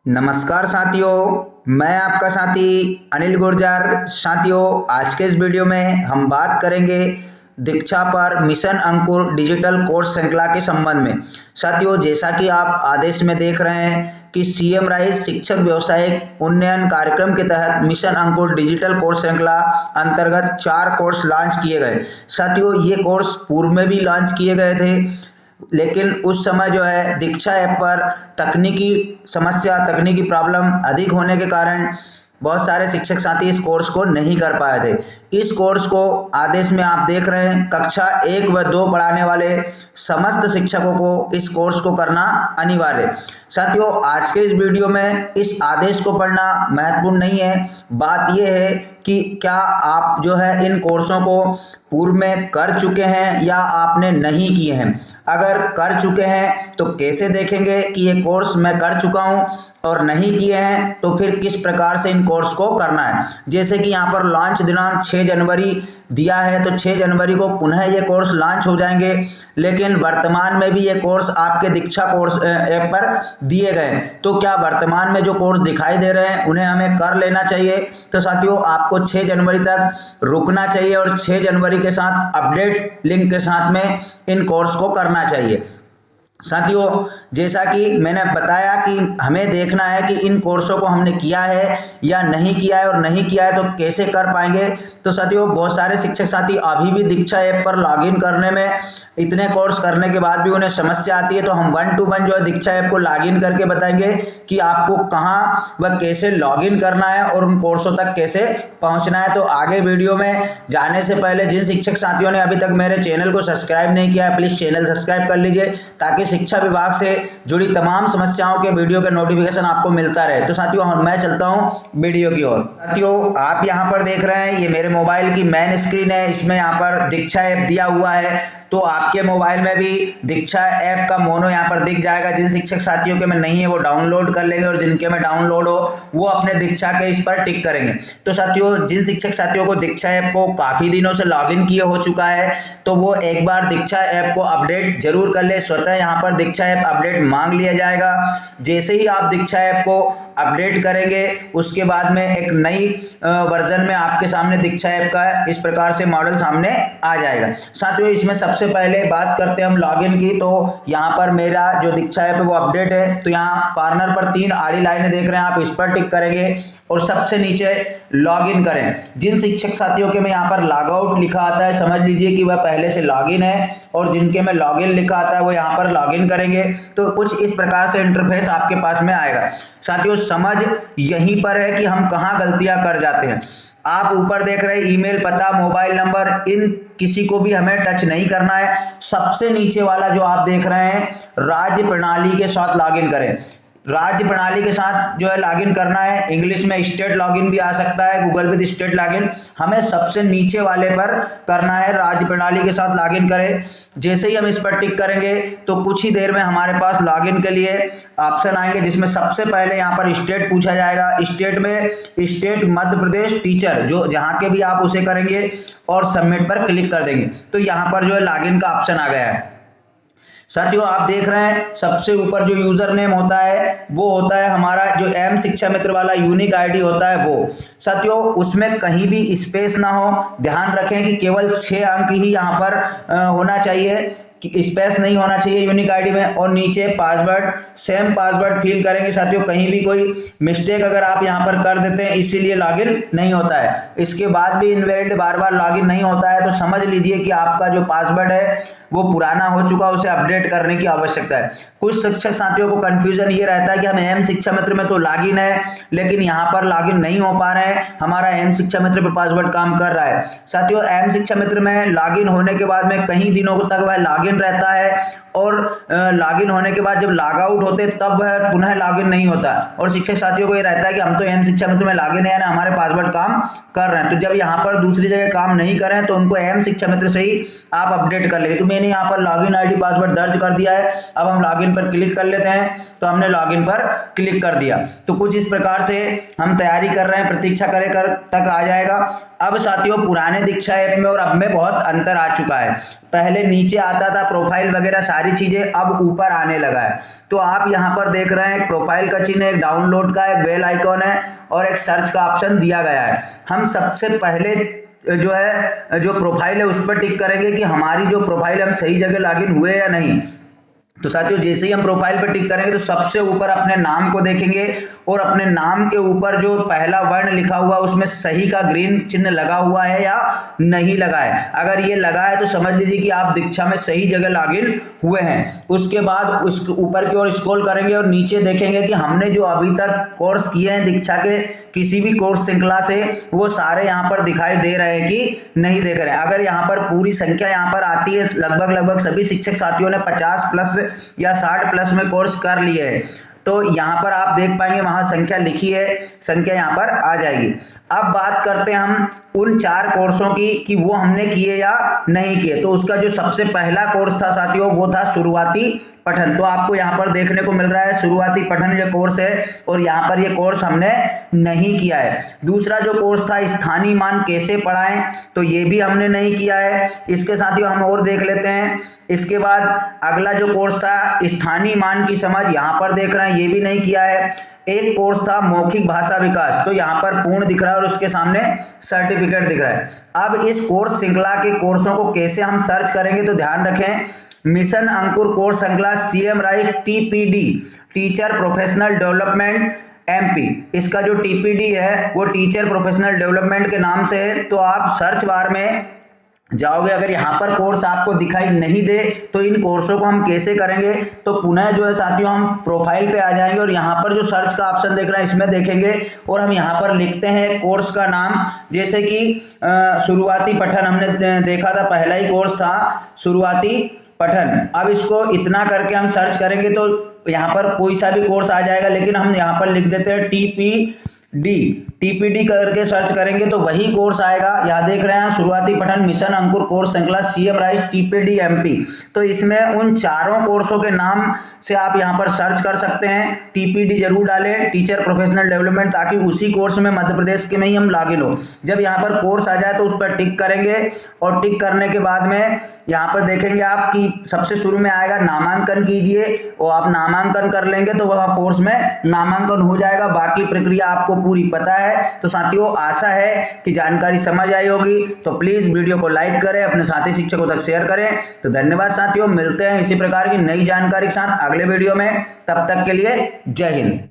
नमस्कार साथियों, मैं आपका साथी अनिल गुर्जर। साथियों, आज के इस वीडियो में हम बात करेंगे दीक्षा पर मिशन अंकुर डिजिटल कोर्स श्रृंखला के संबंध में। साथियों, जैसा कि आप आदेश में देख रहे हैं कि सीएम राइज शिक्षक व्यावसायिक उन्नयन कार्यक्रम के तहत मिशन अंकुर डिजिटल कोर्स श्रृंखला अंतर्गत 4 कोर्स लॉन्च किए गए। साथियों, ये कोर्स पूर्व में भी लॉन्च किए गए थे, लेकिन उस समय जो है दीक्षा ऐप पर तकनीकी प्रॉब्लम अधिक होने के कारण बहुत सारे शिक्षक साथी इस कोर्स को नहीं कर पाए थे। इस कोर्स को आदेश में आप देख रहे हैं, कक्षा 1 व 2 पढ़ाने वाले समस्त शिक्षकों को इस कोर्स को करना अनिवार्य। साथियों, आज के इस वीडियो में इस आदेश को पढ़ना महत्वपूर्ण नहीं है। बात यह है कि क्या आप जो है इन कोर्सों को पूर्व में कर चुके हैं या आपने नहीं किए हैं। अगर कर चुके हैं तो कैसे देखेंगे कि ये कोर्स मैं कर चुका हूं, और नहीं किए हैं तो फिर किस प्रकार से इन कोर्स को करना है। जैसे कि यहाँ पर लॉन्च दिनांक 6 जनवरी दिया है, तो 6 जनवरी को पुनः ये कोर्स लॉन्च हो जाएंगे, लेकिन वर्तमान में भी ये कोर्स आपके दीक्षा कोर्स ऐप पर दिए गए। तो क्या वर्तमान में जो कोर्स दिखाई दे रहे हैं उन्हें हमें कर लेना चाहिए? तो साथियों, आपको 6 जनवरी तक रुकना चाहिए और 6 जनवरी के साथ अपडेट लिंक के साथ में इन कोर्स को करना चाहिए। साथियों, जैसा कि मैंने बताया कि हमें देखना है कि इन कोर्सों को हमने किया है या नहीं किया है, और नहीं किया है तो कैसे कर पाएंगे। तो साथियों, बहुत सारे शिक्षक साथी अभी भी दीक्षा ऐप पर लॉगिन करने में, इतने कोर्स करने के बाद भी उन्हें समस्या आती है। तो हम 1 to 1 जो है दीक्षा ऐप को लॉगिन करके बताएंगे कि आपको कहां व कैसे लॉगिन करना है और उन कोर्सों तक कैसे पहुंचना है। तो आगे वीडियो में जाने से पहले जिन शिक्षक साथियों ने अभी तक मेरे चैनल को सब्सक्राइब नहीं किया है, प्लीज चैनल सब्सक्राइब कर लीजिए, ताकि शिक्षा विभाग से जुड़ी तमाम समस्याओं के वीडियो के नोटिफिकेशन आपको मिलता रहे। तो साथियों, मैं चलता हूं वीडियो की ओर। साथियों, आप यहां पर देख रहे हैं, ये मेरे मोबाइल की मेन स्क्रीन है। इसमें यहां पर दीक्षा ऐप दिया हुआ है। तो आपके मोबाइल में भी दीक्षा ऐप का मोनो यहाँ पर दिख जाएगा। जिन शिक्षक साथियों के में नहीं है वो डाउनलोड कर लेंगे, और जिनके में डाउनलोड हो वो अपने दीक्षा के इस पर टिक करेंगे। तो साथियों, जिन शिक्षक साथियों को दीक्षा ऐप को काफी दिनों से लॉगिन किए हो चुका है, तो वो एक बार दीक्षा ऐप को अपडेट जरूर कर ले। स्वतः यहाँ पर दीक्षा ऐप अपडेट मांग लिया जाएगा। जैसे ही आप दीक्षा ऐप को अपडेट करेंगे, उसके बाद में एक नई वर्जन में आपके सामने दीक्षा ऐप का इस प्रकार से मॉडल सामने आ जाएगा। साथियों, इसमें सबसे पहले बात करते हैं हम लॉगिन की। तो यहाँ पर मेरा जो दीक्षा ऐप है वो अपडेट है। तो यहाँ कॉर्नर पर 3 आड़ी लाइनें देख रहे हैं, आप इस पर टिक करेंगे और सबसे नीचे लॉगिन करें। जिन शिक्षक साथियों के में यहाँ पर लॉग आउट लिखा आता है, समझ लीजिए कि वह पहले से लॉगिन है, और जिनके में लॉगिन लिखा आता है वो यहाँ पर लॉगिन करेंगे। तो कुछ इस प्रकार से इंटरफेस आपके पास में आएगा। साथियों, समझ यहीं पर है कि हम कहाँ गलतियां कर जाते हैं। आप ऊपर देख रहे हैं ईमेल, पता, मोबाइल नंबर, इन किसी को भी हमें टच नहीं करना है। सबसे नीचे वाला जो आप देख रहे हैं, राज्य प्रणाली के साथ लॉगिन करें। राज्य प्रणाली के साथ जो है लॉगिन करना है। इंग्लिश में स्टेट लॉगिन भी आ सकता है, गूगल विद स्टेट लॉगिन। हमें सबसे नीचे वाले पर करना है, राज्य प्रणाली के साथ लॉगिन करें। जैसे ही हम इस पर टिक करेंगे तो कुछ ही देर में हमारे पास लॉगिन के लिए ऑप्शन आएंगे, जिसमें सबसे पहले यहाँ पर स्टेट पूछा जाएगा। स्टेट में स्टेट मध्य प्रदेश टीचर, जो जहाँ के भी आप उसे करेंगे और सबमिट पर क्लिक कर देंगे। तो यहाँ पर जो है लॉगिन का ऑप्शन आ गया है। साथियों, आप देख रहे हैं सबसे ऊपर जो यूजर नेम होता है वो होता है हमारा जो एम शिक्षा मित्र वाला यूनिक आईडी होता है वो। साथियों, उसमें कहीं भी स्पेस ना हो। ध्यान रखें कि केवल 6 अंक ही यहाँ पर होना चाहिए, कि स्पेस नहीं होना चाहिए यूनिक आईडी में। और नीचे पासवर्ड, सेम पासवर्ड फिल करेंगे। साथियों, कहीं भी कोई मिस्टेक अगर आप यहां पर कर देते हैं, इसीलिए लॉगिन नहीं होता है। इसके बाद भी इनवैलिड बार बार लॉगिन नहीं होता है, तो समझ लीजिए कि आपका जो पासवर्ड है वो पुराना हो चुका, उसे अपडेट करने की आवश्यकता है। कुछ शिक्षक साथियों को कंफ्यूजन ये रहता है कि हम एम शिक्षा मित्र में तो लॉगिन है, लेकिन यहाँ पर लॉगिन नहीं हो पा रहे हैं, हमारा एम शिक्षा मित्र पे पासवर्ड काम कर रहा है। साथियों, एम शिक्षा मित्र में लॉगिन होने के बाद में कई दिनों तक वह लॉगिन रहता है, और लॉगिन होने के बाद जब लॉग आउट होते तब वह पुनः लॉगिन नहीं होता। और शिक्षक साथियों को ये रहता है कि हम तो एम शिक्षा मित्र में लॉगिन है ना, हमारे पासवर्ड काम कर रहे हैं। तो जब यहाँ पर दूसरी जगह काम नहीं कर रहे हैं तो उनको एम शिक्षा मित्र से ही आप अपडेट कर लेंगे। तो मैंने यहाँ पर लॉगिन आईडी पासवर्ड दर्ज कर दिया है। अब हम लॉगिन पर क्लिक कर लेते हैं। तो हमने लॉगिन पर क्लिक कर दिया। तो कुछ इस प्रकार से हम तैयारी कर रहे हैं, प्रतीक्षा करे कर तक आ जाएगा। अब साथियों पुराने दीक्षा ऐप में और अब में बहुत अंतर आ चुका है। पहले नीचे आता था प्रोफाइल वगैरह सारी चीजें, अब ऊपर आने लगा है। तो आप यहाँ पर देख रहे हैं एक प्रोफाइल का चिन्ह, एक डाउनलोड का, एक बेल आइकॉन है और एक सर्च का ऑप्शन दिया गया है। हम सबसे पहले जो प्रोफाइल है उस पर टिक करेंगे कि हमारी जो प्रोफाइल हम सही जगह लॉगिन हुए या नहीं। तो साथियों जैसे ही हम प्रोफाइल पर टिक करेंगे तो सबसे ऊपर अपने नाम को देखेंगे और अपने नाम के ऊपर जो पहला वर्ण लिखा हुआ उसमें सही का ग्रीन चिन्ह लगा हुआ है या नहीं लगा है। अगर ये लगा है तो समझ लीजिए कि आप दीक्षा में सही जगह लॉगिन हुए हैं। उसके बाद उस ऊपर की ओर स्क्रॉल करेंगे और नीचे देखेंगे कि हमने जो अभी तक कोर्स किए हैं दीक्षा के किसी भी कोर्स श्रृंखला से, वो सारे यहाँ पर दिखाई दे रहे हैं कि नहीं देख रहे हैं। अगर यहाँ पर पूरी संख्या यहाँ पर आती है, लगभग सभी शिक्षक साथियों ने 50 प्लस या 60 प्लस में कोर्स कर लिए हैं, तो यहाँ पर आप देख पाएंगे वहां संख्या लिखी है, संख्या यहाँ पर आ जाएगी। अब बात करते हैं हम उन 4 कोर्सों की कि वो हमने किए या नहीं किए। तो उसका जो सबसे पहला कोर्स था साथियों वो था शुरुआती पठन। तो आपको यहाँ पर देखने को मिल रहा है शुरुआती पठन ये कोर्स है और यहाँ पर ये कोर्स हमने नहीं किया है। दूसरा जो कोर्स था स्थानीय मान कैसे पढ़ाएं, तो ये भी हमने नहीं किया है। इसके साथियों हम और देख लेते हैं। इसके बाद अगला जो कोर्स था स्थानीय मान की समझ, यहाँ पर देख रहे हैं ये भी नहीं किया है। एक कोर्स था मौखिक भाषा विकास, तो यहाँ पर पूर्ण दिख रहा है और उसके सामने सर्टिफिकेट दिख रहा है। अब इस कोर्स श्रृंखला के कोर्सों को कैसे हम सर्च करेंगे, तो ध्यान रखें मिशन अंकुर कोर्स श्रृंखला CM rice TPD teacher professional development MP, इसका जो TPD है वो टीचर प्रोफेशनल डेवलपमेंट के नाम से है। तो आप सर्च बार में जाओगे, अगर यहाँ पर कोर्स आपको दिखाई नहीं दे तो इन कोर्सों को हम कैसे करेंगे, तो पुनः जो है साथियों हम प्रोफाइल पे आ जाएंगे और यहाँ पर जो सर्च का ऑप्शन देख रहे हैं इसमें देखेंगे और हम यहाँ पर लिखते हैं कोर्स का नाम, जैसे कि शुरुआती पठन हमने देखा था, पहला ही कोर्स था शुरुआती पठन। अब इसको इतना करके हम सर्च करेंगे तो यहाँ पर कोई सा भी कोर्स आ जाएगा, लेकिन हम यहाँ पर लिख देते हैं TPD करके सर्च करेंगे तो वही कोर्स आएगा। यहाँ देख रहे हैं शुरुआती पठन मिशन अंकुर कोर्स श्रृंखला CM राइस TPD MP। तो इसमें उन चारों कोर्सों के नाम से आप यहाँ पर सर्च कर सकते हैं। TPD जरूर डालें, टीचर प्रोफेशनल डेवलपमेंट, ताकि उसी कोर्स में मध्य प्रदेश के में ही हम लॉगिन हो। जब यहाँ पर कोर्स आ जाए तो उस पर टिक करेंगे और टिक करने के बाद में यहाँ पर देखेंगे आप कि सबसे शुरू में आएगा नामांकन कीजिए और आप नामांकन कर लेंगे तो वह कोर्स में नामांकन हो जाएगा। बाकी प्रक्रिया आपको पूरी पता है। तो साथियों आशा है कि जानकारी समझ आई होगी, तो प्लीज वीडियो को लाइक करें, अपने साथी शिक्षकों तक शेयर करें। तो धन्यवाद साथियों, मिलते हैं इसी प्रकार की नई जानकारी के साथ अगले वीडियो में। तब तक के लिए जय हिंद।